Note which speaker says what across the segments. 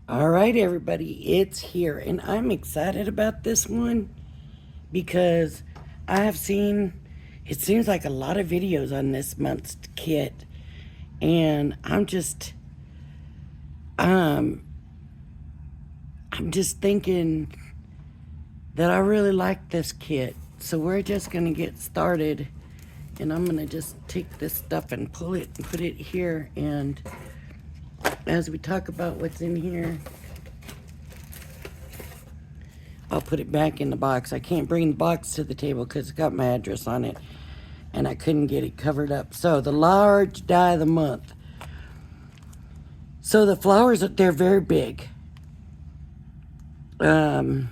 Speaker 1: All right, everybody, it's here, and I'm excited about this one because I have seen, it seems like a lot of videos on this month's kit, and um, I'm just thinking that I really like this kit. So we're just gonna get started, and I'm gonna just take this stuff and pull it and put it here, and as we talk about what's in here, I'll put it back in the box. I can't bring the box to the table because it's got my address on it, and I couldn't get it covered up. So the large die of the month. So the flowers, they're very big. Let's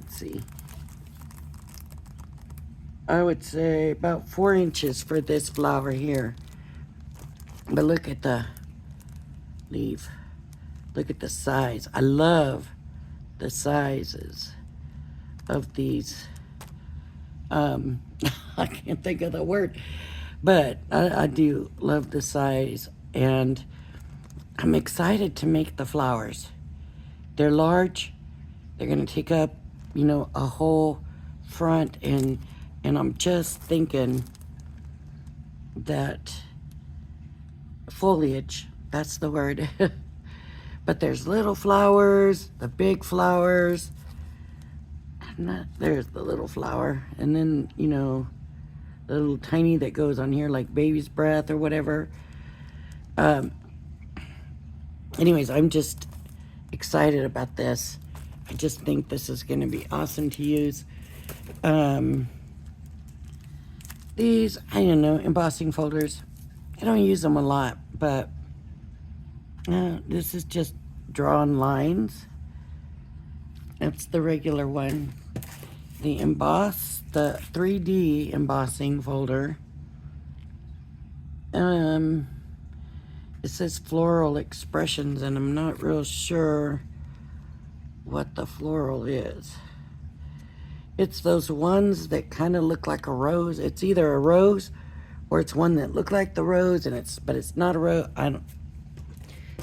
Speaker 1: see. I would say about 4 inches for this flower here. But look at the leaf. Look at the size. I love the sizes of these. I can't think of the word, but I do love the size, and I'm excited to make the flowers. They're large. They're gonna take up, a whole front, and I'm just thinking that foliage, that's the word. But there's little flowers, the big flowers, and there's the little flower, and then, the little tiny that goes on here like baby's breath or whatever. Anyways, I'm just excited about this. I just think this is going to be awesome to use. These, I don't know, embossing folders. I don't use them a lot, but this is just drawn lines. That's the regular one. The 3D embossing folder. It says floral expressions, and I'm not real sure what the floral is. It's those ones that kind of look like a rose. It's either a rose or it's one that looked like the rose, but it's not a rose.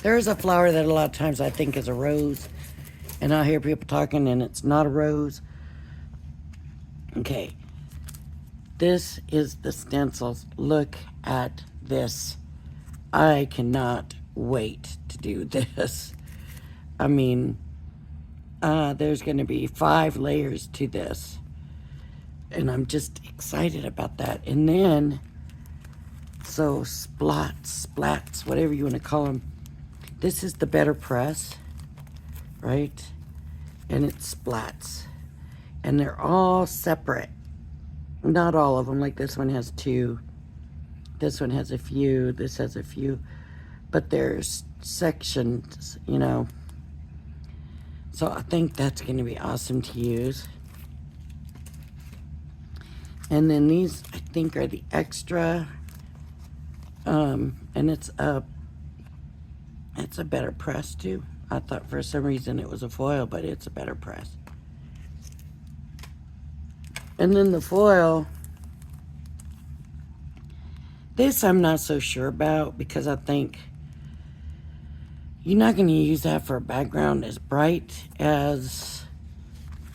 Speaker 1: There's a flower that a lot of times I think is a rose, and I hear people talking and it's not a rose. Okay, this is the stencils. Look at this. I cannot wait to do this. I mean, there's going to be 5 layers to this, and I'm just excited about that. And then, so splats, whatever you want to call them. This is the better press, right? And it splats. And they're all separate. Not all of them, like this one has 2. This one has a few, this has a few. But there's sections, So I think that's going to be awesome to use. And then these, I think, are the extra. And it's a better press, too. I thought for some reason it was a foil, but it's a better press. And then the foil, this I'm not so sure about, because I think you're not going to use that for a background as bright as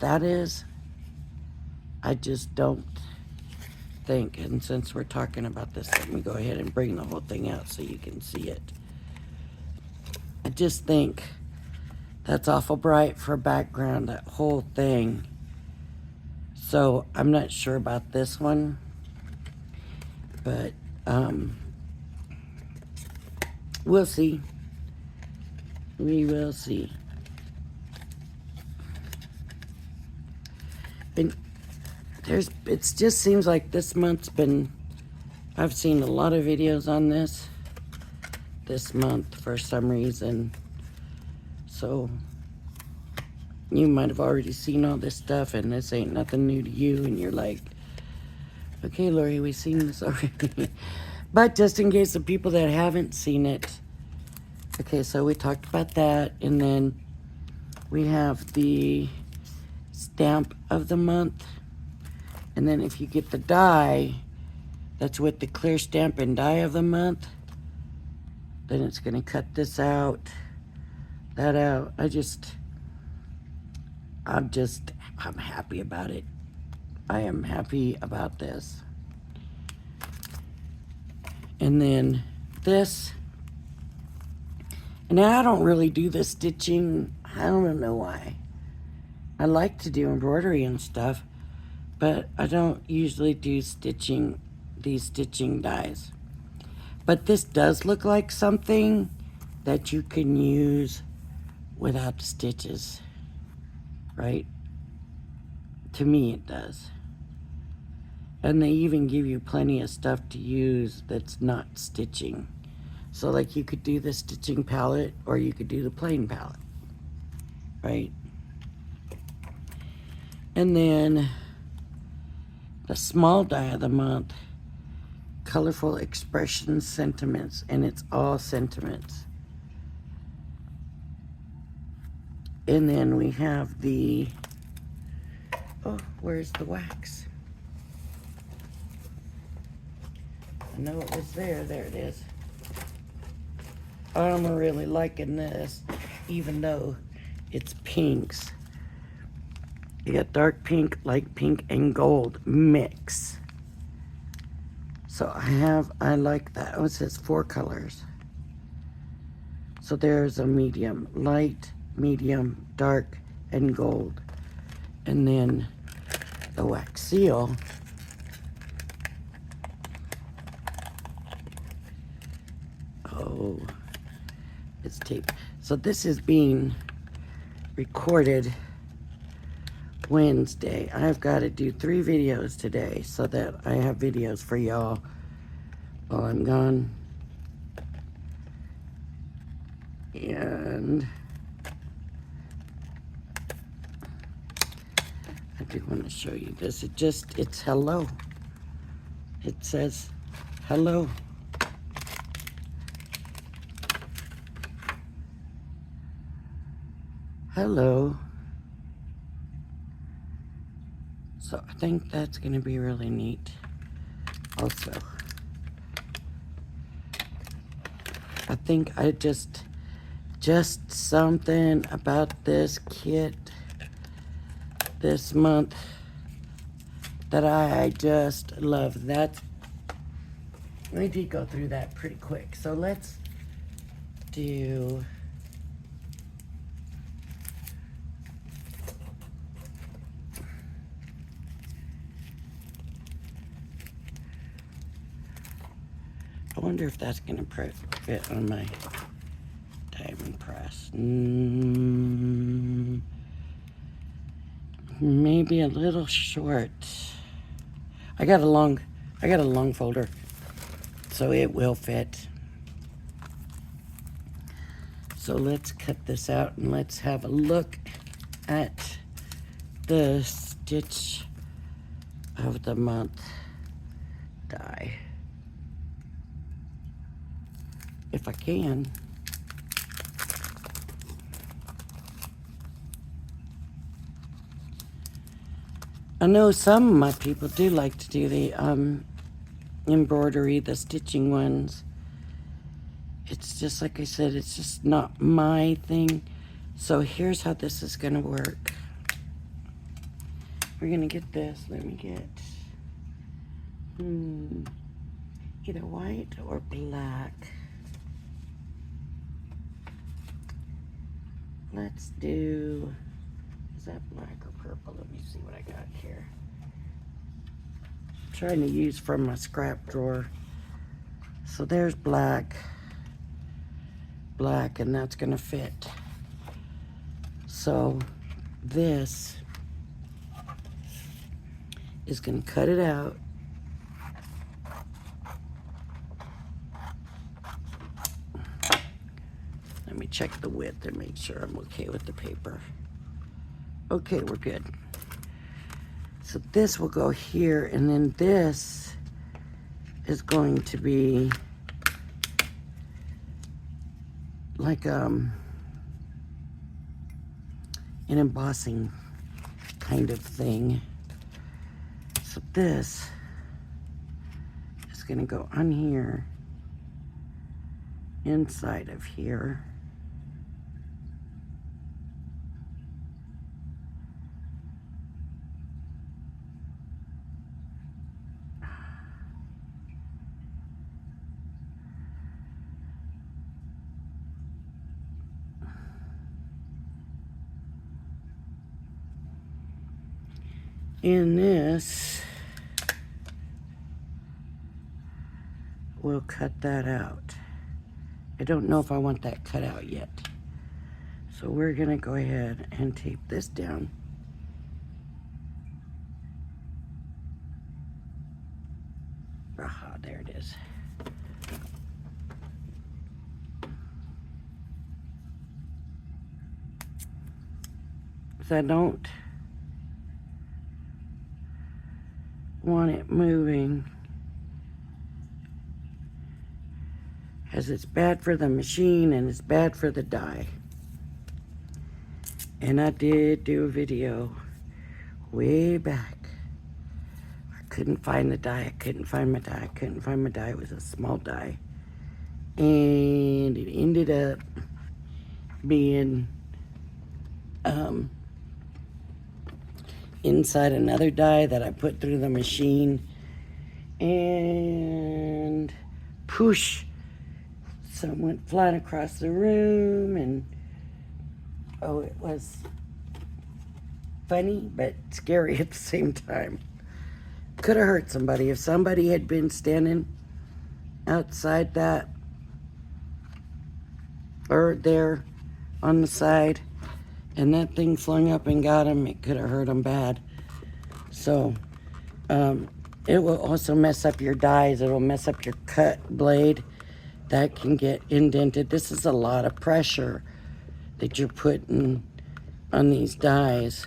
Speaker 1: that is. I just don't think. And since we're talking about this, let me go ahead and bring the whole thing out so you can see it. I just think that's awful bright for a background, that whole thing. So I'm not sure about this one, but we'll see. We will see. And it just seems like this month's been, I've seen a lot of videos on this month for some reason. So you might have already seen all this stuff, and this ain't nothing new to you, and you're like, okay, Lori, we've seen this already. But just in case the people that haven't seen it, okay, so we talked about that, and then we have the stamp of the month, and then if you get the die, that's with the clear stamp and die of the month. Then it's going to cut this out, that out. I'm happy about it. I am happy about this. And then this. And I don't really do the stitching. I don't know why. I like to do embroidery and stuff, but I don't usually do stitching, these stitching dies. But this does look like something that you can use without the stitches, right? To me, it does. And they even give you plenty of stuff to use that's not stitching. So like you could do the stitching palette or you could do the plain palette, right? And then the small die of the month, Colorful Expressions, Sentiments, and it's all sentiments. And then we have the, oh, where's the wax? I know it was there. There it is. I'm really liking this, even though it's pinks. You got dark pink, light pink, and gold mix. So I like that. Oh, it says 4 colors. So there's a medium, light, medium, dark, and gold. And then the wax seal. Oh, it's tape. So this is being recorded Wednesday. I've got to do 3 videos today so that I have videos for y'all while I'm gone. And I do want to show you this. It's hello. It says hello. Hello. So I think that's going to be really neat. Also, I think I just something about this kit this month that I just love. That we did go through that pretty quick. So let's do I wonder if that's going to fit on my diamond press. Maybe a little short. I got a long folder, so it will fit. So let's cut this out and let's have a look at the stitch of the month die. If I can. I know some of my people do like to do the embroidery, the stitching ones. It's just like I said, it's just not my thing. So here's how this is gonna work. We're gonna get this, let me get either white or black. Let's do, is that black or purple? Let me see what I got here. I'm trying to use from my scrap drawer. So there's black, and that's gonna fit. So this is gonna cut it out. Let me check the width and make sure I'm okay with the paper. Okay, we're good. So this will go here, and then this is going to be like an embossing kind of thing. So this is gonna go on here, inside of here. In this, we'll cut that out. I don't know if I want that cut out yet. So we're gonna go ahead and tape this down. Aha, there it is. So I don't want it moving, as it's bad for the machine and it's bad for the die. And I did do a video way back. I couldn't find the die. I couldn't find my die. I couldn't find my die. It was a small die. And it ended up being inside another die that I put through the machine. And poosh, some went flying across the room, and oh, it was funny but scary at the same time. Could have hurt somebody. If somebody had been standing outside that, or there on the side, and that thing flung up and got him, it could have hurt him bad. So, it will also mess up your dies. It will mess up your cut blade. That can get indented. This is a lot of pressure that you're putting on these dies.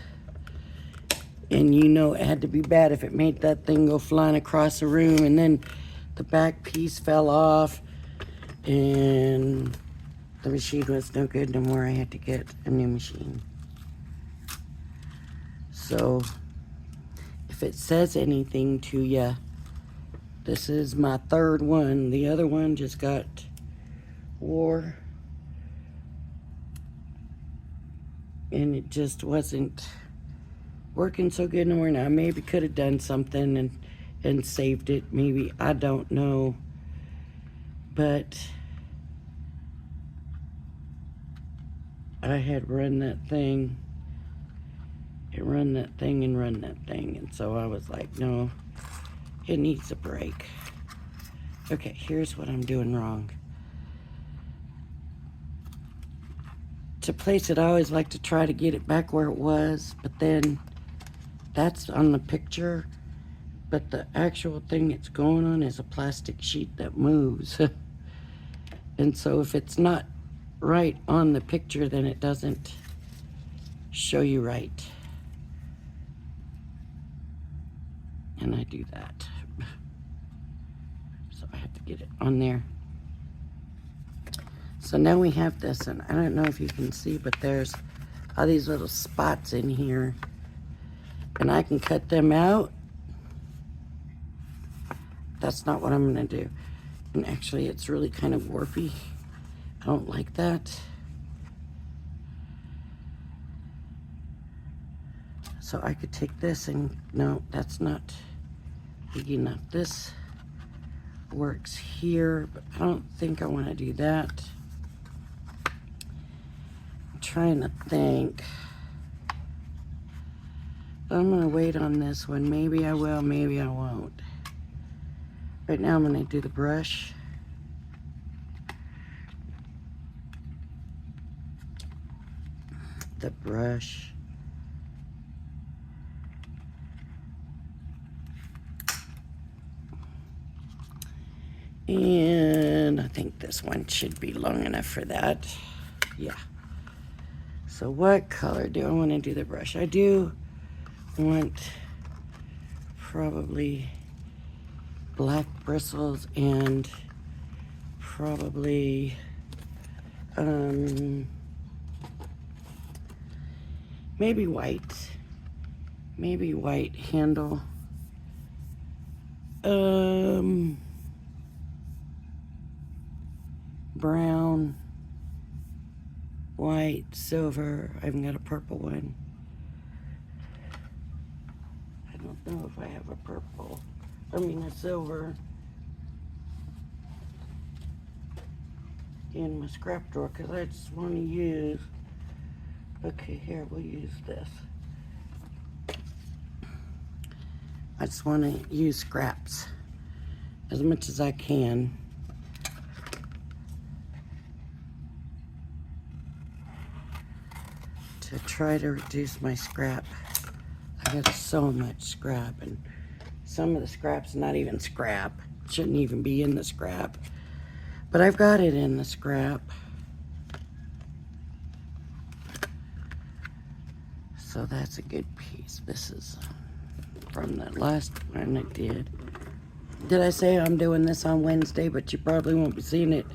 Speaker 1: And you know it had to be bad if it made that thing go flying across the room, and then the back piece fell off and the machine was no good no more. I had to get a new machine. So if it says anything to you, this is my third one. The other one just got wore, and it just wasn't working so good no more. Now, maybe could have done something and saved it. Maybe, I don't know. But I had run that thing and run that thing and run that thing. And so I was like, no, it needs a break. Okay, here's what I'm doing wrong. To place it, I always like to try to get it back where it was, but then that's on the picture, but the actual thing it's going on is a plastic sheet that moves. And so if it's not right on the picture, then it doesn't show you right. And I do that. So I have to get it on there. So now we have this, and I don't know if you can see, but there's all these little spots in here. And I can cut them out. That's not what I'm gonna do. And actually, it's really kind of warpy. I don't like that. So I could take this and, no, that's not big enough. This works here, but I don't think I wanna do that. I'm trying to think. I'm gonna wait on this one. Maybe I will, maybe I won't. Right now I'm gonna do the brush. The brush. And I think this one should be long enough for that. Yeah. So what color do I want to do the brush? I do want probably black bristles and probably maybe white handle. brown, white, silver. I even got a purple one. I don't know if I have a purple. I mean a silver in my scrap drawer because I just want to use. Okay, here, we'll use this. I just want to use scraps as much as I can. To try to reduce my scrap. I got so much scrap, and some of the scrap's not even scrap. Shouldn't even be in the scrap. But I've got it in the scrap. So that's a good piece. This is from the last one I did. Did I say I'm doing this on Wednesday? But you probably won't be seeing it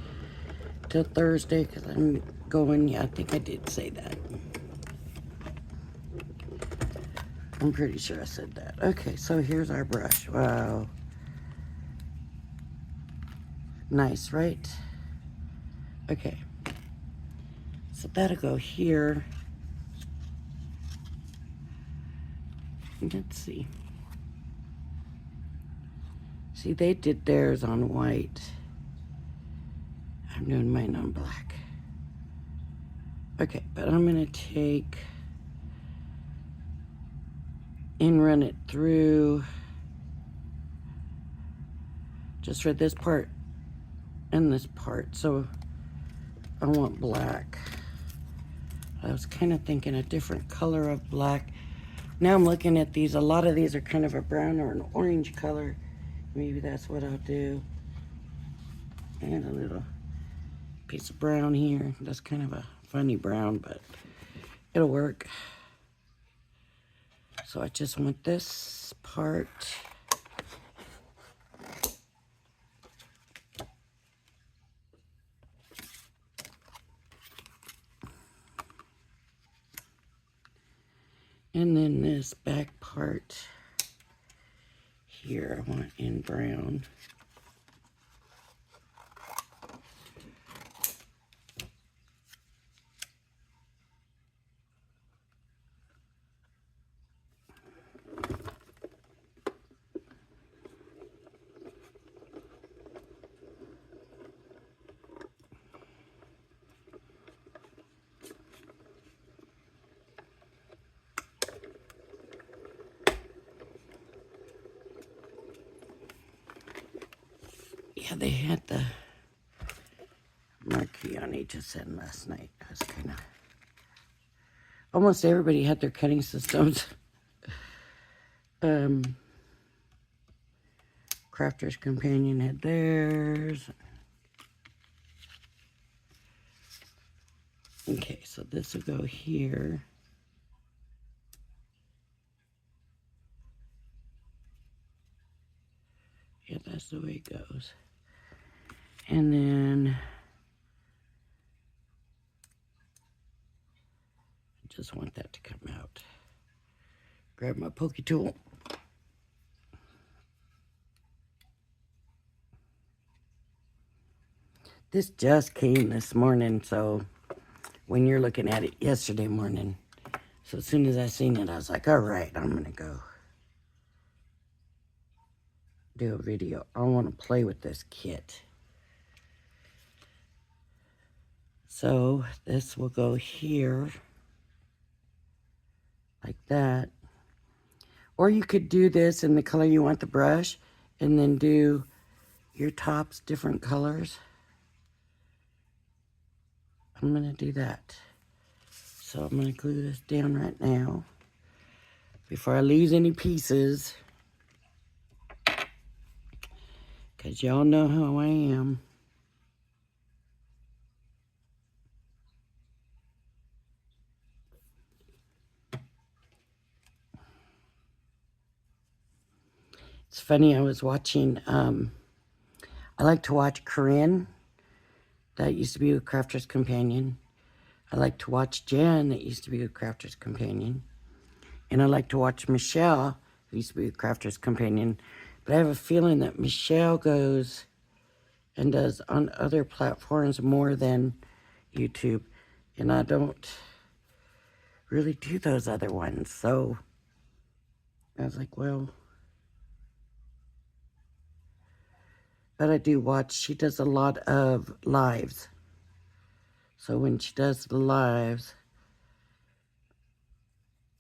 Speaker 1: till Thursday because I'm going. Yeah, I think I did say that. I'm pretty sure I said that. Okay, so here's our brush. Wow. Nice, right? Okay. So that'll go here. Let's see. See, they did theirs on white. I'm doing mine on black. Okay, but I'm gonna take and run it through just for this part and this part. So I want black. I was kind of thinking a different color of black. Now I'm looking at these. A lot of these are kind of a brown or an orange color. Maybe that's what I'll do. And a little piece of brown here. That's kind of a funny brown, but it'll work. So I just want this part. And then this back part here I want in brown. Yeah, they had the marquee on HSN last night. I was kind of... Almost everybody had their cutting systems. Crafter's Companion had theirs. Okay, so this will go here. Yeah, that's the way it goes. And then I just want that to come out. Grab my pokey tool. This just came this morning, so when you're looking at it yesterday morning. So as soon as I seen it, I was like, all right, I'm gonna go do a video. I want to play with this kit. So this will go here like that. Or you could do this in the color you want the brush and then do your tops different colors. I'm gonna do that. So I'm gonna glue this down right now before I lose any pieces. Cause y'all know how I am. It's funny, I was watching, I like to watch Corinne, that used to be with Crafter's Companion. I like to watch Jen, that used to be with Crafter's Companion. And I like to watch Michelle, who used to be with Crafter's Companion. But I have a feeling that Michelle goes and does on other platforms more than YouTube. And I don't really do those other ones. So I was like, well, but I do watch. She does a lot of lives. So when she does the lives,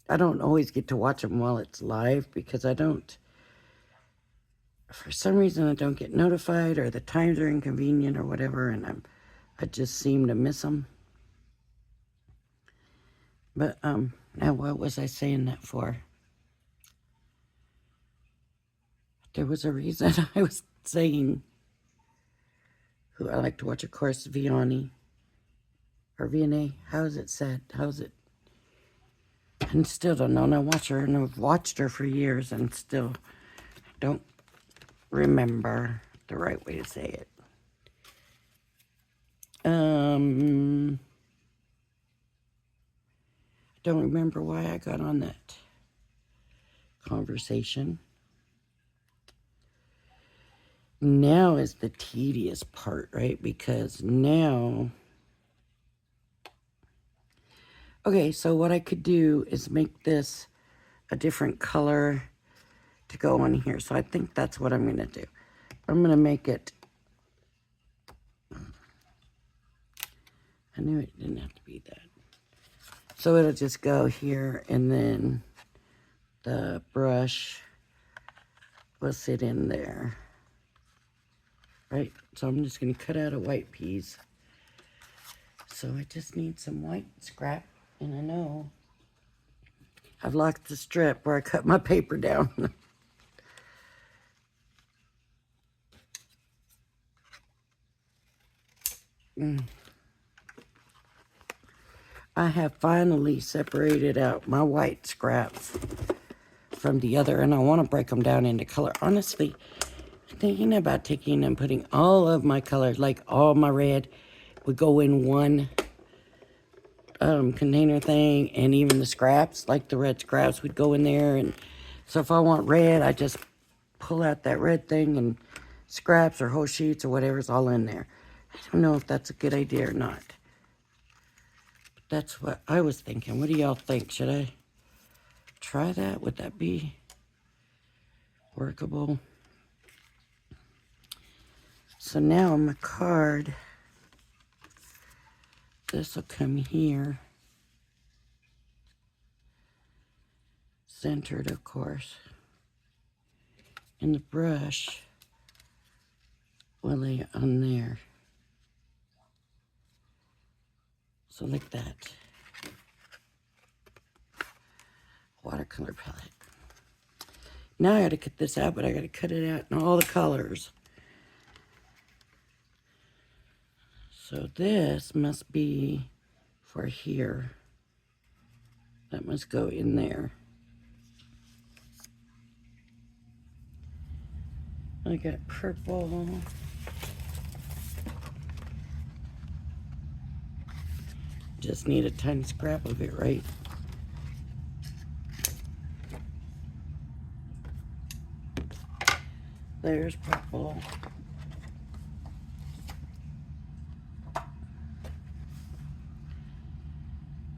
Speaker 1: I don't always get to watch them while it's live because I don't, for some reason, I don't get notified or the times are inconvenient or whatever, and I just seem to miss them. But now what was I saying that for? There was a reason I was saying who I like to watch, of course, Vianney or Vianney. How's it said? How's it? And still don't know. And I watch her, and I've watched her for years, and still don't remember the right way to say it. I don't remember why I got on that conversation. Now is the tedious part, right? Because now, okay, so what I could do is make this a different color to go on here. So I think that's what I'm going to do. I'm going to make it, I knew it didn't have to be that. So it'll just go here, and then the brush will sit in there. Right? So I'm just going to cut out a white piece. So I just need some white scrap, and I know I've locked the strip where I cut my paper down. I have finally separated out my white scraps from the other, and I want to break them down into color. Honestly, thinking about taking and putting all of my colors, like all my red, would go in one container thing, and even the scraps, like the red scraps, would go in there. And so if I want red, I just pull out that red thing, and scraps or whole sheets or whatever's all in there. I don't know if that's a good idea or not. But that's what I was thinking. What do y'all think? Should I try that? Would that be workable? So now on my card, this will come here. Centered, of course. And the brush will lay on there. So like that. Watercolor palette. Now I gotta cut this out, but I gotta cut it out in all the colors. So this must be for here. That must go in there. I got purple. Just need a tiny scrap of it, right? There's purple.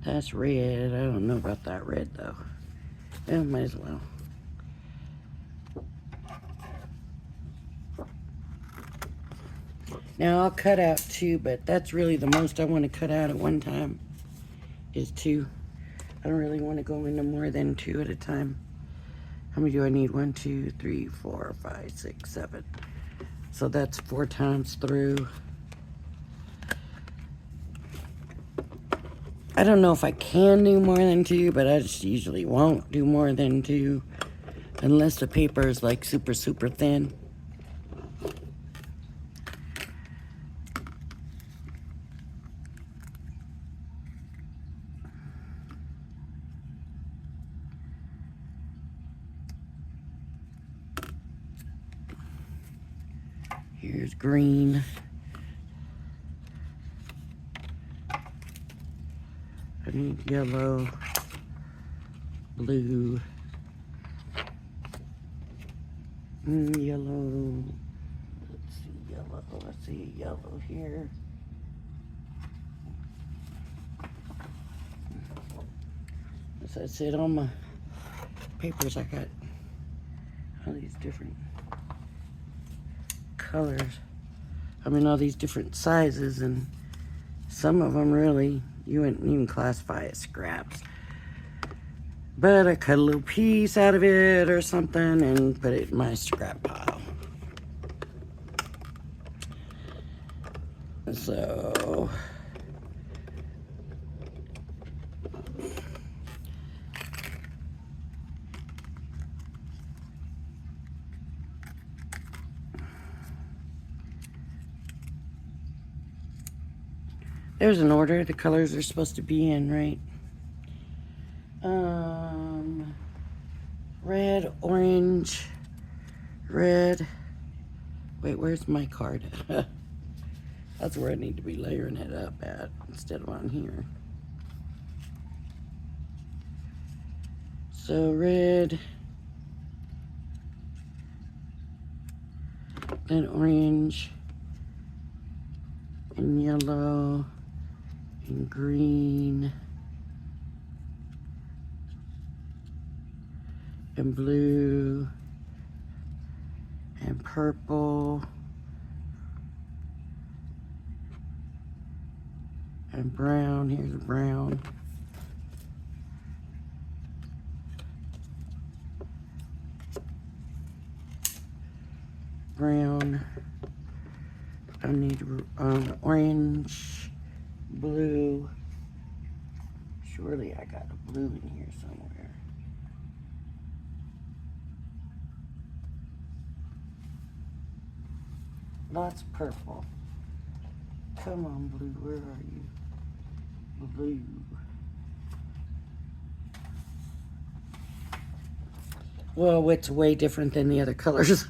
Speaker 1: That's red. I don't know about that red, though. Yeah, might as well. Now, I'll cut out 2, but that's really the most I want to cut out at one time is 2. I don't really want to go into more than 2 at a time. How many do I need? 1, 2, 3, 4, 5, 6, 7. So that's 4 times through. I don't know if I can do more than 2, but I just usually won't do more than 2 unless the paper is like super, super thin. Here's green. I need yellow, blue, yellow, let's see, yellow. Let's see, yellow here. As I said, on my papers, I got all these different colors. I mean, all these different sizes, and some of them really, you wouldn't even classify as scraps. But I cut a little piece out of it or something and put it in my scrap pile. So, there's an order the colors are supposed to be in, right? Red, orange, red. Wait, where's my card? That's where I need to be layering it up at instead of on here. So red, then orange, and yellow, and green, and blue, and purple, and brown. Here's a brown. Brown. I need orange, blue. Surely I got a blue in here somewhere. Lots of purple. Come on, blue, where are you? Blue. Well, it's way different than the other colors.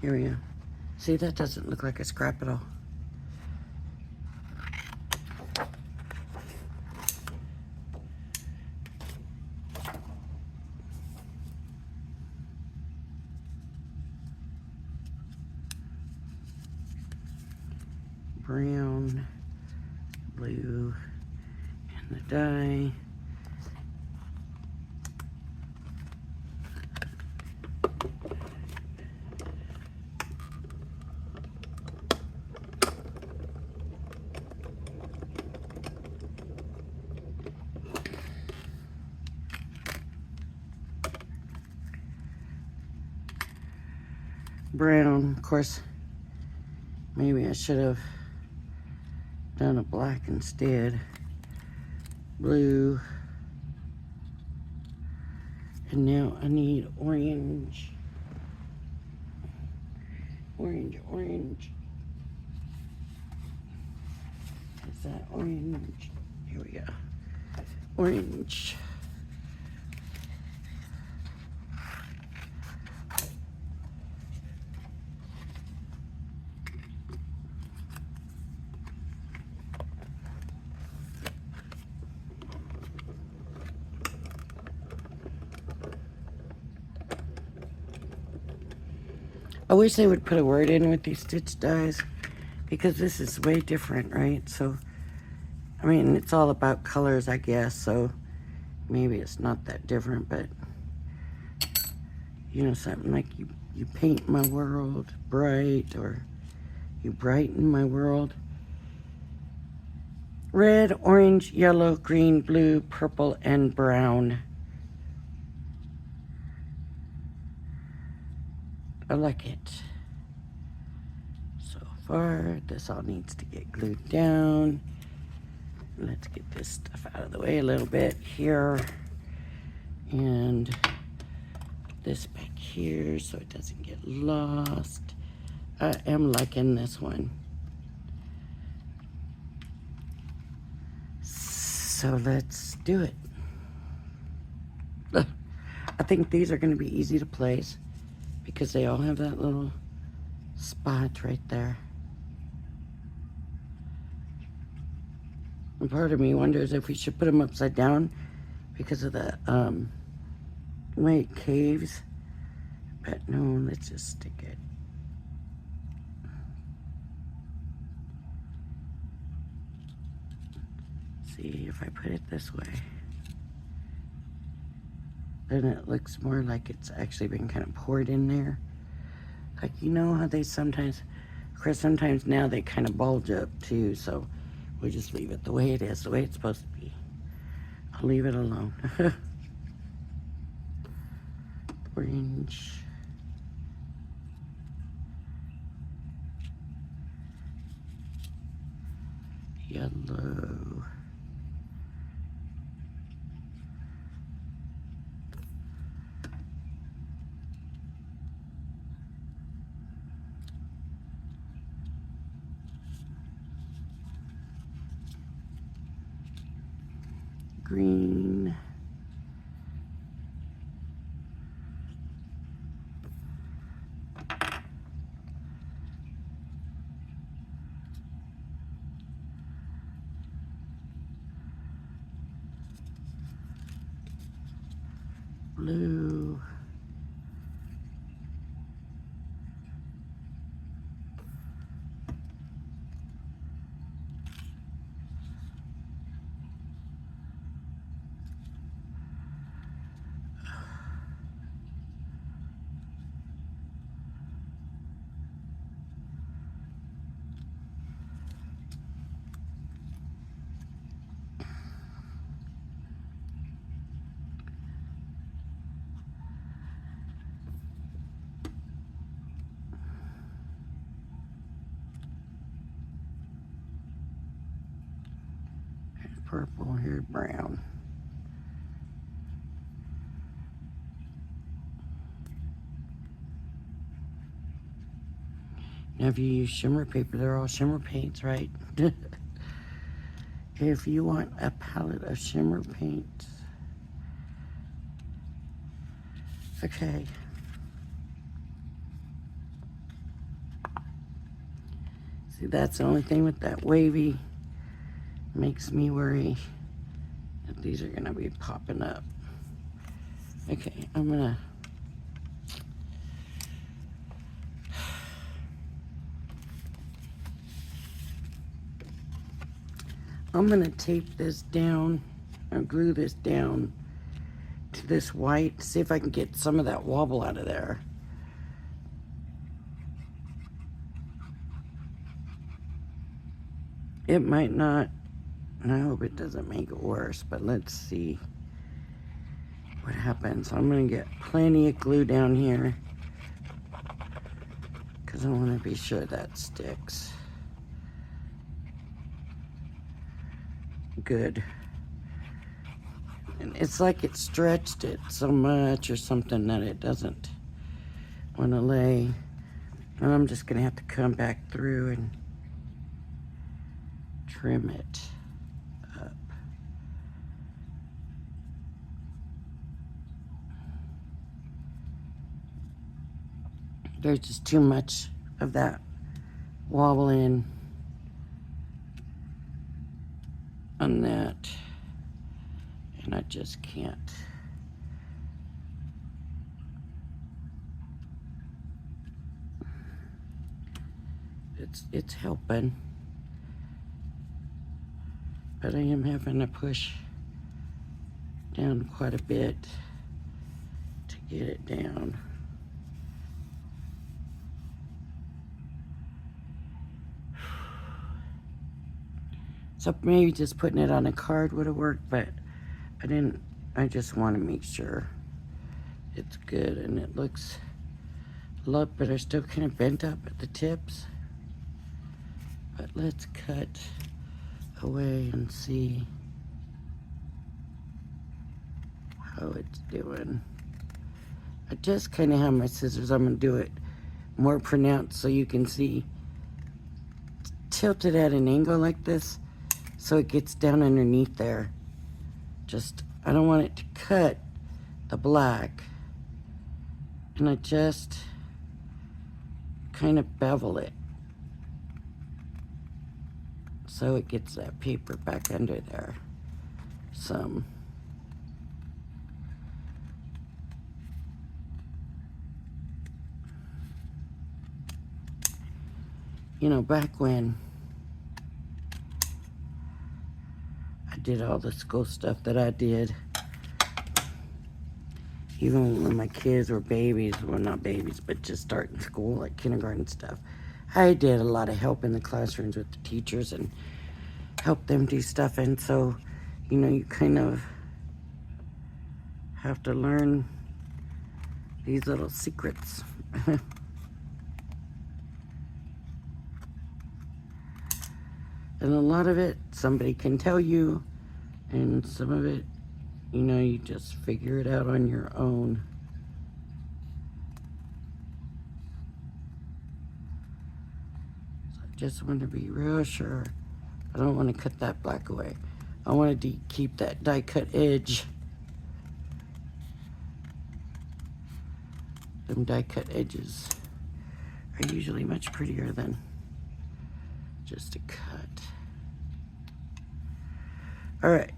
Speaker 1: Here we go. See, that doesn't look like a scrap at all. Brown, blue, and the dye. Brown, of course, maybe I should have done a black instead. Blue. And now I need orange. Orange, orange. Is that orange? Here we go. Orange. I wish they would put a word in with these stitch dies, because this is way different, right? So, I mean, it's all about colors, I guess, so maybe it's not that different, but, you know, something like you paint my world bright, or you brighten my world. Red, orange, yellow, green, blue, purple, and brown. I like it. So far, this all needs to get glued down. Let's get this stuff out of the way a little bit here. And this back here so it doesn't get lost. I am liking this one. So let's do it. I think these are going to be easy to place, because they all have that little spot right there. And part of me wonders if we should put them upside down because of the way it caves. But no, let's just stick it. See if I put it this way. Then it looks more like it's actually been kind of poured in there. Like, you know how they sometimes, of course, sometimes now they kind of bulge up too, so we'll just leave it the way it is, the way it's supposed to be. I'll leave it alone. Orange. Yellow. Green. Blue. Purple, here brown. Now if you use shimmer paper, they're all shimmer paints, right? If you want a palette of shimmer paints. Okay. See, that's the only thing with that wavy. Makes me worry that these are gonna be popping up. Okay, I'm gonna tape this down or glue this down to this white, see if I can get some of that wobble out of there. It might not, and I hope it doesn't make it worse, but let's see what happens. I'm gonna get plenty of glue down here because I want to be sure that sticks. Good. And it's like it stretched it so much or something that it doesn't want to lay. And I'm just gonna have to come back through and trim it up. There's just too much of that wobbling on that, and I just can't. It's helping, but I am having to push down quite a bit to get it down. So maybe just putting it on a card would have worked, but I didn't. I just want to make sure it's good, and it looks a lot better. Still kind of bent up at the tips, but let's cut away and see how it's doing. I just kind of have my scissors. I'm gonna do it more pronounced so you can see. Tilt it at an angle like this so it gets down underneath there. Just, I don't want it to cut the black. And I just kind of bevel it so it gets that paper back under there some. You know, back when I did all the school stuff that I did, even when my kids were babies, well, not babies, but just starting school, like kindergarten stuff, I did a lot of help in the classrooms with the teachers and helped them do stuff. And so, you know, you kind of have to learn these little secrets. And a lot of it, somebody can tell you, and some of it, you know, you just figure it out on your own. So I just want to be real sure. I don't want to cut that black away. I want to keep that die cut edge. Them die cut edges are usually much prettier than just a cut. All right.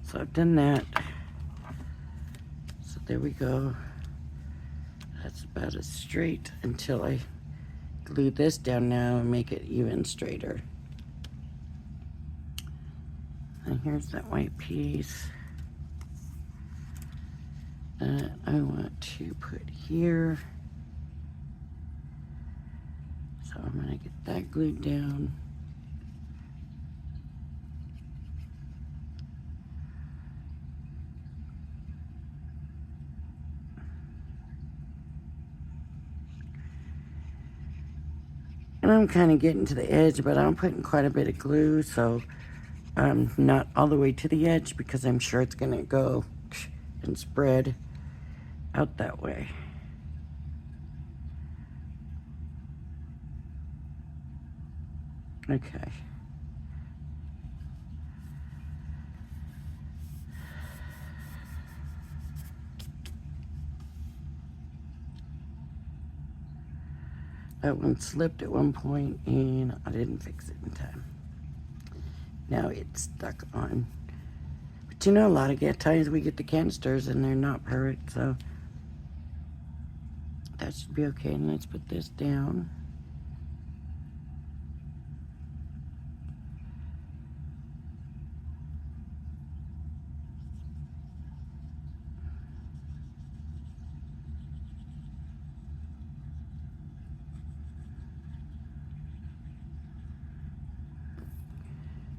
Speaker 1: So I've done that. So there we go. That's about as straight until I glue this down now and make it even straighter. And here's that white piece that I want to put here. So I'm gonna get that glued down. And I'm kind of getting to the edge, but I'm putting quite a bit of glue, so I'm not all the way to the edge because I'm sure it's gonna go and spread out that way. Okay. That one slipped at one point and I didn't fix it in time. Now it's stuck on. But you know, a lot of times we get the canisters and they're not perfect, so that should be okay. And let's put this down.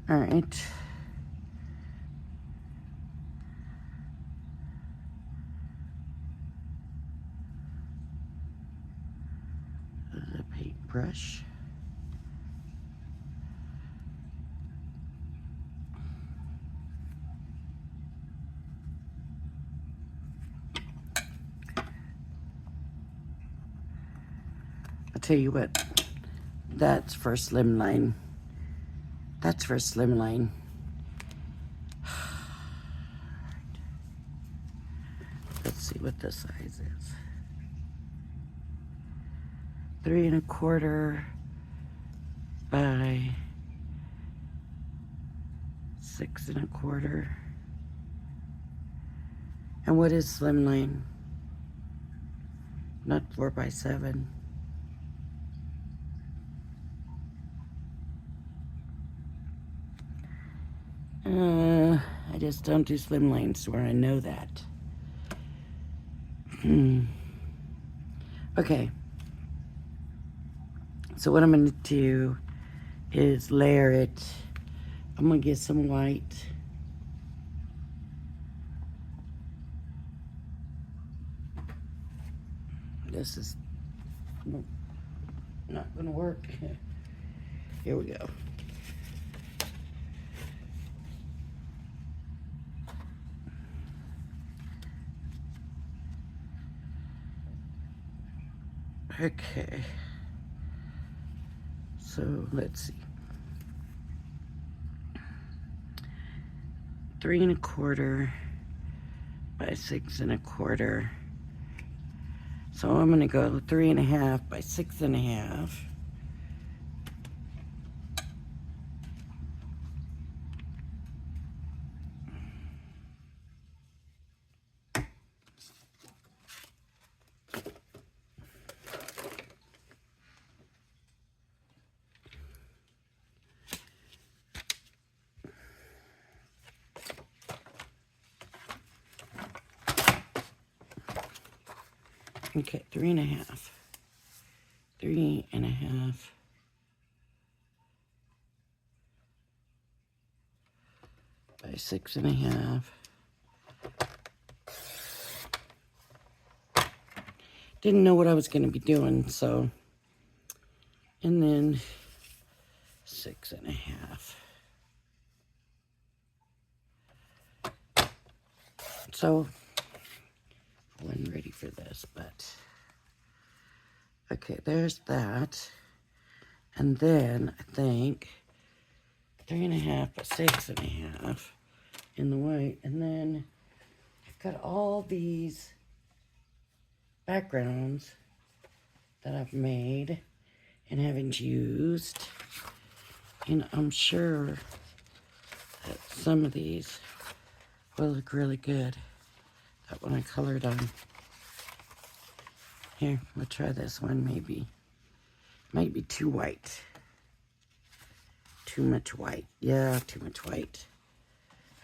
Speaker 1: All right. The paintbrush. I'll tell you what, that's for slimline. That's for slimline. Let's see what the size is. 3 1/4 by 6 1/4. And what is slimline? Not 4 by 7. I just don't do slimlines where I know that. Okay. So what I'm going to do is layer it. I'm going to get some white. This is not going to work. Here we go. Okay. So let's see. 3 1/4 by 6 1/4. So I'm gonna go 3 1/2 by 6 1/2. Okay, 3.5. 3.5. By 6.5. Didn't know what I was going to be doing, so. And then 6.5. So, I wasn't ready for this, but. Okay, there's that. And then I think 3.5 by 6.5 in the white. And then I've got all these backgrounds that I've made and haven't used. And I'm sure that some of these will look really good. That one I colored on. Here, we'll try this one maybe. Might be too white. Too much white. Yeah, too much white.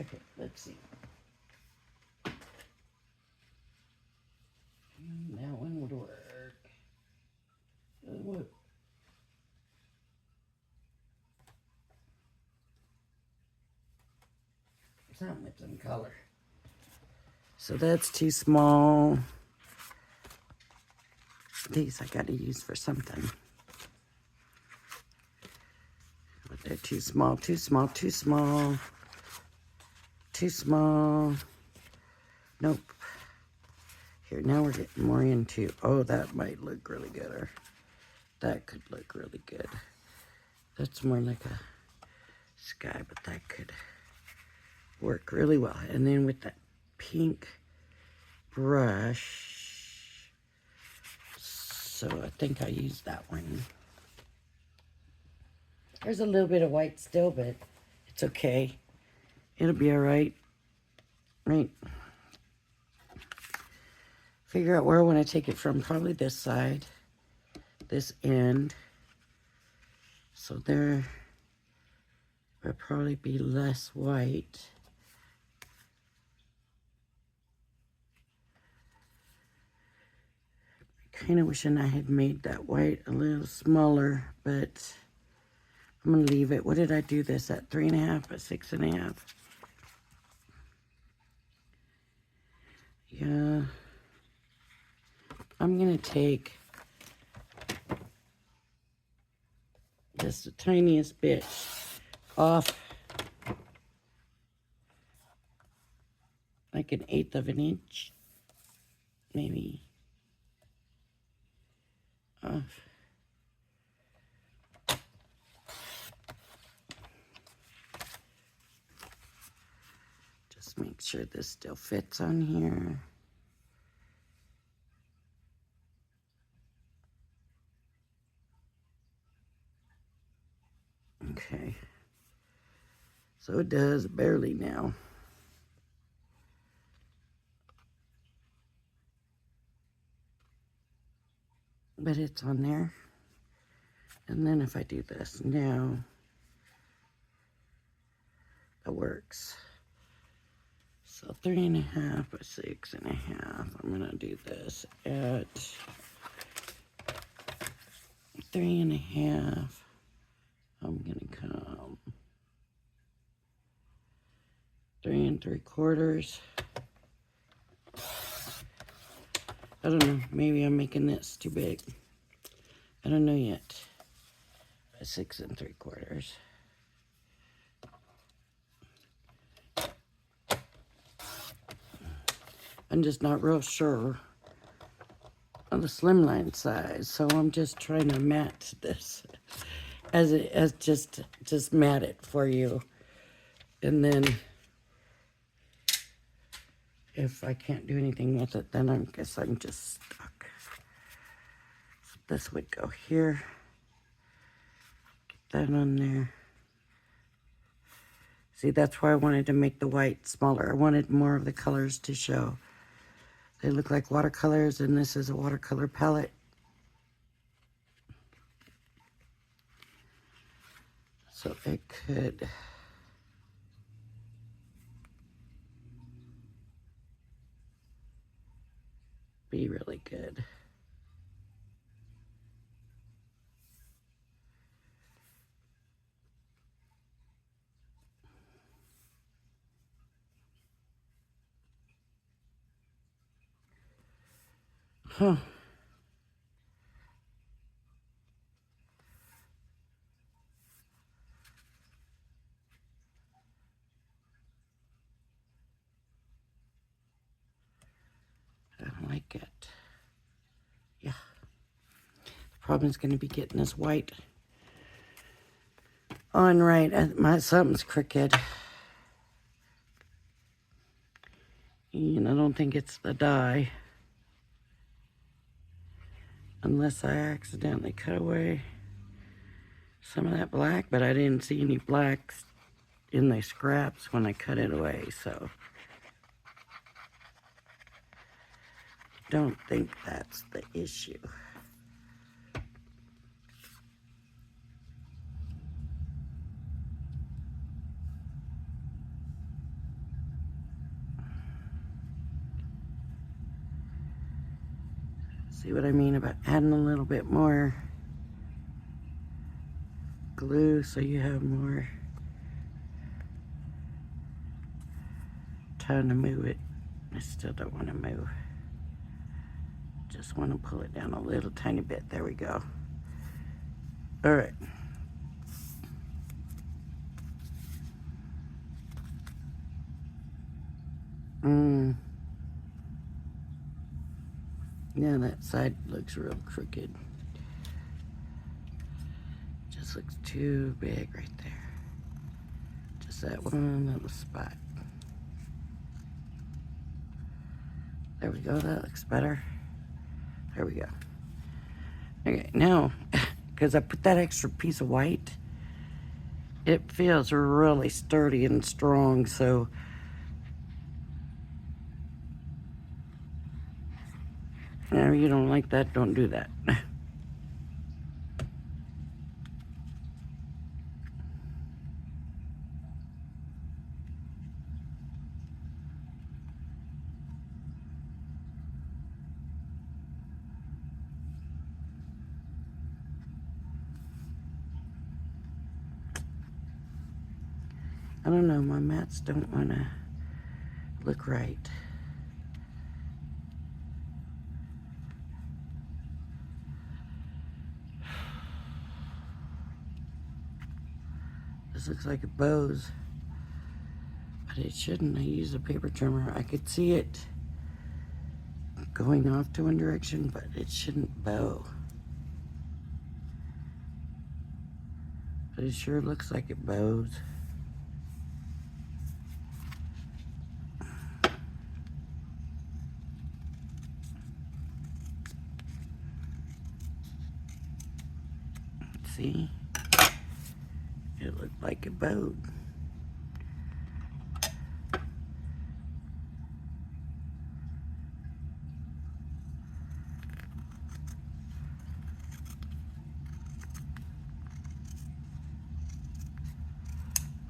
Speaker 1: Okay, let's see. That one would work. Look. Something with some color. So that's too small. These I gotta use for something. But they're too small, too small, too small. Too small. Nope. Here, now we're getting more into, oh, that might look really good, or that could look really good. That's more like a sky, but that could work really well. And then with that pink brush, so I think I used that one. There's a little bit of white still, but it's okay. It'll be all right. Right. Figure out where I want to take it from. Probably this side, this end. So there will probably be less white. Kind of wishing I had made that white a little smaller, but I'm going to leave it. What did I do this at? 3.5 by 6.5? Yeah. I'm going to take just the tiniest bit off, like 1/8 of an inch, maybe off. Just make sure this still fits on here. Okay. So it does barely now. But it's on there. And then if I do this now, it works. So 3.5 by 6.5. I'm gonna do this at 3.5. I'm gonna come 3 3/4. I don't know, maybe I'm making this too big. I don't know yet. 6 3/4. I'm just not real sure on the slimline size, so I'm just trying to match this as just mat it for you, and then if I can't do anything with it, then I guess I'm just stuck. So this would go here. Get that on there. See, that's why I wanted to make the white smaller. I wanted more of the colors to show. They look like watercolors, and this is a watercolor palette. So it could... be really good. Huh. I don't like it. Yeah. The problem is going to be getting this white on right. Something's crooked. And I don't think it's the dye. Unless I accidentally cut away some of that black, but I didn't see any blacks in the scraps when I cut it away, so don't think that's the issue. See what I mean about adding a little bit more glue so you have more time to move it. I still don't want to move. Just want to pull it down a little tiny bit. There we go. All right. Yeah, that side looks real crooked. Just looks too big right there. Just that one little spot. There we go, that looks better. There we go. Okay, now, because I put that extra piece of white, it feels really sturdy and strong, so if you don't like that, don't do that. I don't know, my mats don't want to look right. This looks like it bows, but it shouldn't. I use a paper trimmer. I could see it going off to one direction, but it shouldn't bow. But it sure looks like it bows. See? It looked like it bowed.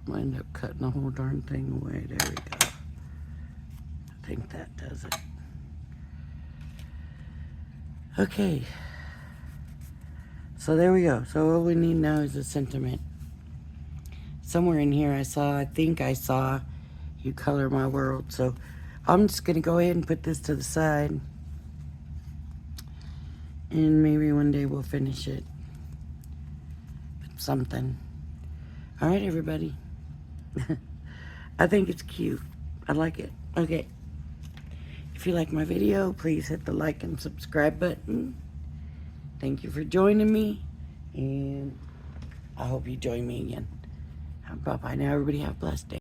Speaker 1: Might end up cutting the whole darn thing away. There we go. I think that does it. Okay. So there we go. So all we need now is a sentiment. Somewhere in here I think I saw You Color My World. So I'm just going to go ahead and put this to the side. And maybe one day we'll finish it with something. All right, everybody. I think it's cute. I like it. Okay. If you like my video, please hit the like and subscribe button. Thank you for joining me. And I hope you join me again. Bye-bye now, everybody. Have a blessed day.